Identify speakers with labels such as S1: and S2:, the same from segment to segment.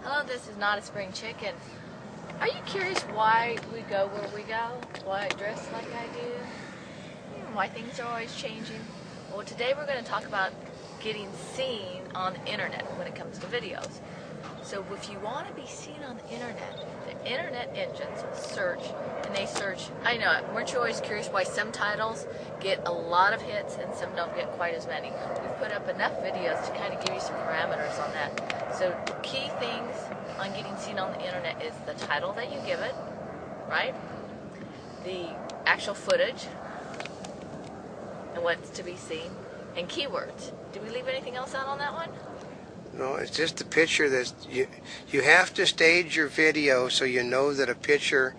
S1: Hello, this is Notaspringchick, and are you curious why we go where we go? Why I dress like I do? Why things are always changing? Well, today we're going to talk about getting seen on the internet when it comes to videos. So if you want to be seen on the internet engines search, and they search, I know, weren't you always curious why some titles get a lot of hits and some don't get quite as many? We've put up enough videos to kind of give you some parameters on that. So the key things on getting seen on the internet is the title that you give it, right? The actual footage and what's to be seen, and keywords. Did we leave anything else out on that one?
S2: No, it's just a picture that you have to stage your video so you know that a picture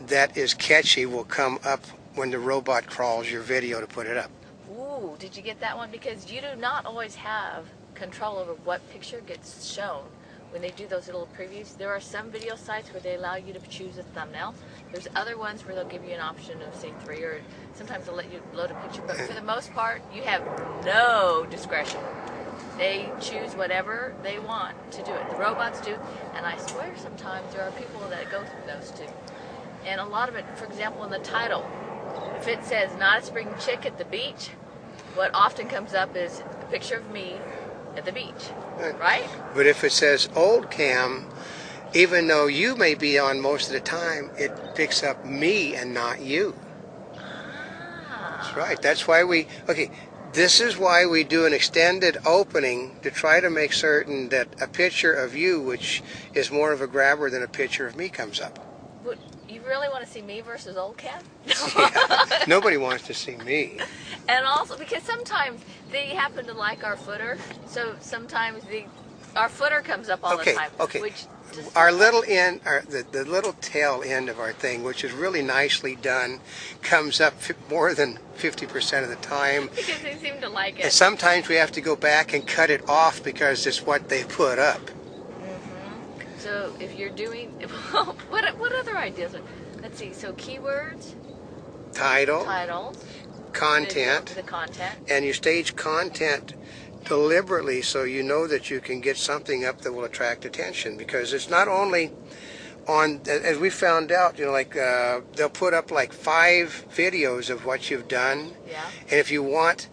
S2: that is catchy will come up when the robot crawls your video to put it up.
S1: Ooh, did you get that one? Because you do not always have control over what picture gets shown when they do those little previews. There are some video sites where they allow you to choose a thumbnail. There's other ones where they'll give you an option of, say, 3, or sometimes they'll let you load a picture. But for the most part, you have no discretion. They choose whatever they want to do it. The robots do, and I swear sometimes there are people that go through those too. And a lot of it, for example, in the title, if it says Notaspringchick at the beach, what often comes up is a picture of me at the beach, right?
S2: But if it says old cam, even though you may be on most of the time, it picks up me and not you. That's right. That's why this is why we do an extended opening to try to make certain that a picture of you, which is more of a grabber than a picture of me, comes up.
S1: But you really want to see me versus old cam?
S2: Yeah, nobody wants to see me.
S1: And also because sometimes they happen to like our footer, so sometimes our footer comes up all the time.
S2: Okay.
S1: Which
S2: our little end, the little tail end of our thing, which is really nicely done, comes up more than 50% of the time.
S1: Because they seem to like it.
S2: And sometimes we have to go back and cut it off because it's what they put up.
S1: So if you're doing, what other ideas? Let's see. So keywords, titles,
S2: content,
S1: the content,
S2: and you stage content deliberately so you know that you can get something up that will attract attention, because it's not only on, as we found out, they'll put up like 5 videos of what you've done.
S1: Yeah.
S2: And if you want,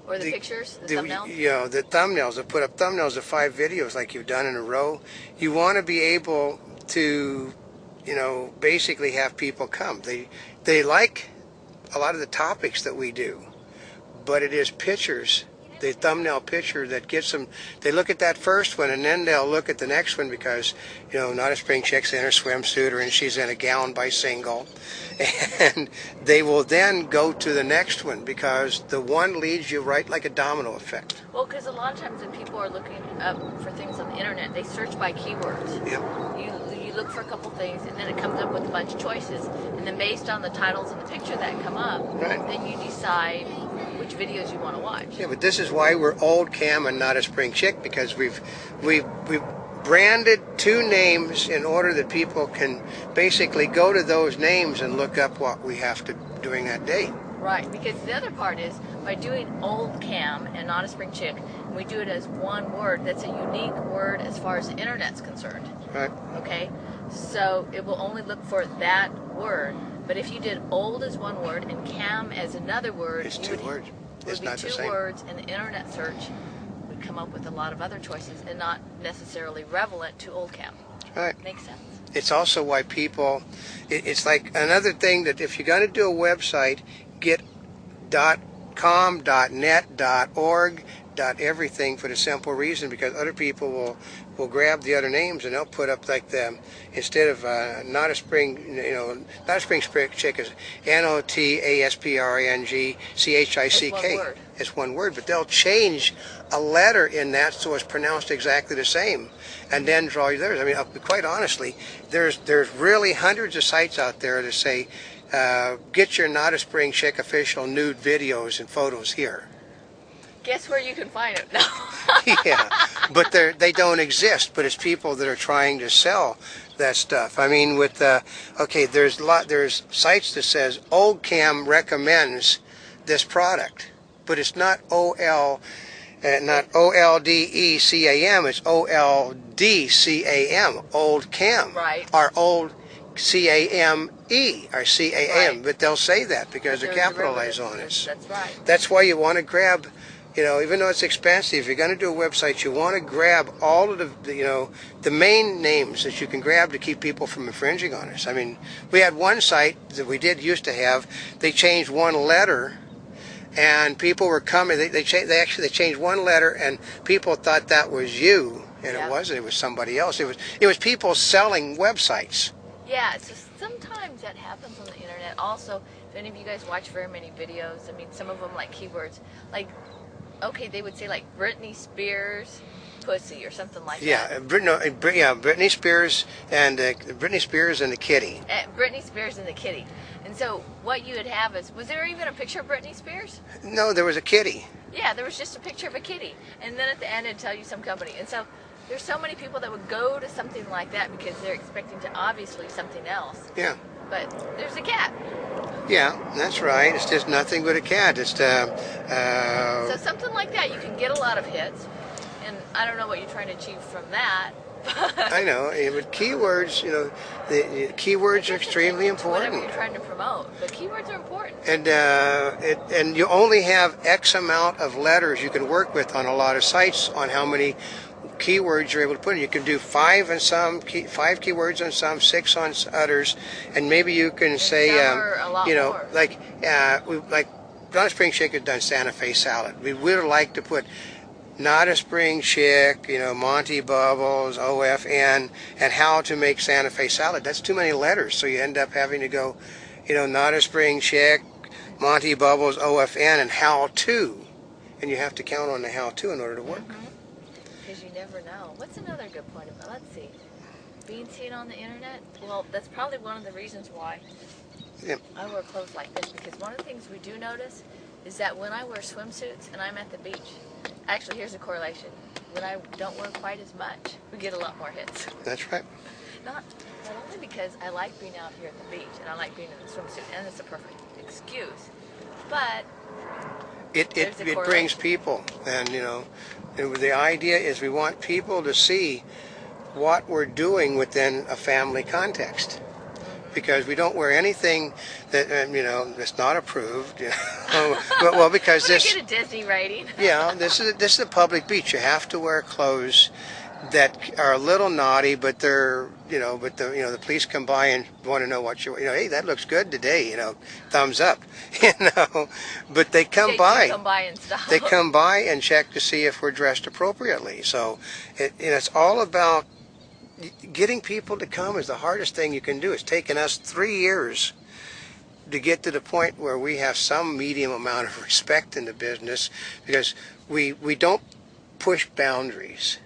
S1: or the pictures, the thumbnails?
S2: The thumbnails, they'll put up thumbnails of 5 videos like you've done in a row. You want to be able to, basically have people come. They like a lot of the topics that we do, but it is pictures, the thumbnail picture, that gets them. They look at that first one and then they'll look at the next one because, Notaspringchick's in her swimsuit, and she's in a gown by single. And they will then go to the next one because the one leads you right like a domino effect.
S1: Well, because a lot of times when people are looking up for things on the internet, they search by keywords.
S2: Yep.
S1: You look for a couple things, and then it comes up with a bunch of choices. And then based on the titles and the picture that come up, then you decide which videos you want to watch.
S2: Yeah, but this is why we're old cam and not a spring chick, because we've branded 2 names in order that people can basically go to those names and look up what we have to during that day.
S1: Right, because the other part is by doing old cam and not a spring chick, and we do it as one word, that's a unique word as far as the internet's concerned.
S2: Right.
S1: Okay, so it will only look for that word. But if you did old as one word and cam as another word,
S2: it's 2 words. It's not the same.
S1: 2 words, and the internet search would come up with a lot of other choices and not necessarily relevant to old cam.
S2: Right.
S1: Makes sense.
S2: It's also why people, it's like another thing that if you're going to do a website, get .com, .net, .org, .everything, for the simple reason because other people will grab the other names and they'll put up like them instead of not a spring chick is Notaspringchick. It's one word, but they'll change a letter in that so it's pronounced exactly the same, and then draw you theirs. I mean, quite honestly, there's really hundreds of sites out there that say, get your Notaspringchick official nude videos and photos here.
S1: Guess where you can find it? No.
S2: Yeah, but they don't exist. But it's people that are trying to sell that stuff. I mean, with there's sites that says old cam recommends this product, but it's not OL Not OLDECAM, it's OLDCAM, old cam.
S1: Right.
S2: Or old CAME, or CAM,
S1: Right.
S2: but they'll say that because
S1: But
S2: they're
S1: they're
S2: capitalized on
S1: derivatives.
S2: it.
S1: That's right.
S2: That's why you want to grab, even though it's expensive, if you're going to do a website, you want to grab all of the main names that you can grab to keep people from infringing on us. I mean, we had one site that we used to have, they changed one letter, and people were coming. They changed one letter, and people thought that was you, and
S1: Yeah.
S2: it wasn't. It was somebody else. It was people selling websites.
S1: Yeah, so sometimes that happens on the internet. Also, if any of you guys watch very many videos, I mean, some of them like keywords, like, okay, they would say like Britney Spears pussy or something like
S2: Yeah,
S1: that.
S2: Britney Spears and Britney Spears and the kitty.
S1: Britney Spears and the kitty. And so what you would have is, was there even a picture of Britney Spears?
S2: No, there was a kitty.
S1: Yeah, there was just a picture of a kitty. And then at the end it'd tell you some company. And so there's so many people that would go to something like that because they're expecting to obviously something else.
S2: Yeah.
S1: But there's a cat.
S2: Yeah, that's right. It's just nothing but a cat. It's
S1: So something like that, you can get a lot of hits. And I don't know what you're trying to achieve from that.
S2: I know, but keywords, the keywords are extremely important.
S1: Whatever you're trying to promote, but keywords are important.
S2: And you only have X amount of letters you can work with on a lot of sites on how many keywords you're able to put in. You can do 5 on some, 5 keywords on some, 6 on others, and maybe you can say,
S1: some are a lot more.
S2: like Notaspringchick has done Santa Fe salad. We would like to put Notaspringchick, Monty Bubbles, OFN, and how to make Santa Fe salad. That's too many letters, so you end up having to go, Notaspringchick, Monty Bubbles, OFN, and how to, and you have to count on the how to in order to work.
S1: Because you never know. What's another good point about? Let's see. Being seen on the internet. Well, that's probably one of the reasons why I wear clothes like this. Because one of the things we do notice is that when I wear swimsuits and I'm at the beach, actually, here's a correlation. When I don't wear quite as much, we get a lot more hits.
S2: That's right.
S1: Not only because I like being out here at the beach and I like being in the swimsuit, and it's a perfect excuse, but
S2: it brings people, and the idea is we want people to see what we're doing within a family context. Because we don't wear anything that that's not approved. Well, because
S1: this get a Disney rating.
S2: Yeah, this is a public beach. You have to wear clothes that are a little naughty, but they're the police come by and want to know what hey, that looks good today. Thumbs up. But they come by.
S1: And stuff.
S2: They come by and check to see if we're dressed appropriately. So it's all about. Getting people to come is the hardest thing you can do. It's taken us 3 years to get to the point where we have some medium amount of respect in the business because we don't push boundaries.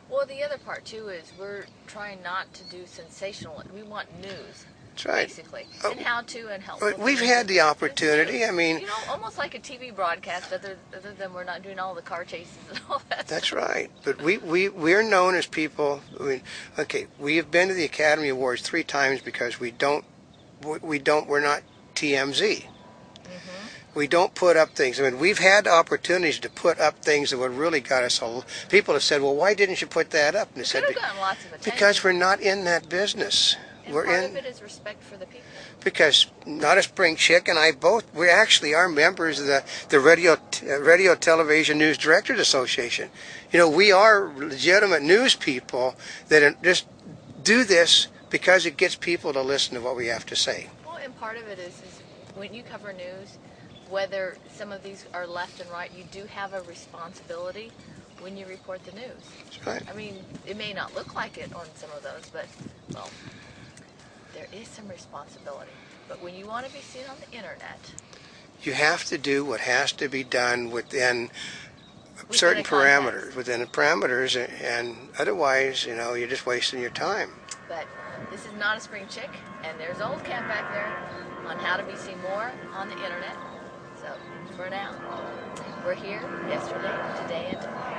S1: Well, the other part too is we're trying not to do sensational. We want news.
S2: That's right.
S1: Basically, and how to and help.
S2: We've had the opportunity. I mean,
S1: almost like a TV broadcast, other than we're not doing all the car chases and all that.
S2: That's right. But we're known as people. I mean, okay, we have been to the Academy Awards 3 times because we're not TMZ. We don't put up things. I mean, we've had opportunities to put up things that would really got us. People have said, "Well, why didn't you put that up?" And they said,
S1: gotten lots of attention.
S2: "Because we're not in that business."
S1: And part of it is respect for the people.
S2: Because Notaspringchick and I we actually are members of the Radio Television News Directors Association. We are legitimate news people that just do this because it gets people to listen to what we have to say.
S1: Well, and part of it is when you cover news, whether some of these are left and right, you do have a responsibility when you report the news.
S2: That's right.
S1: I mean, it may not look like it on some of those, but, well, there is some responsibility. But when you want to be seen on the internet,
S2: you have to do what has to be done within certain parameters, and otherwise, you're just wasting your time.
S1: But this is Notaspringchick, and there's Old Camp back there on how to be seen more on the internet. So, for now, we're here yesterday, today, and tomorrow.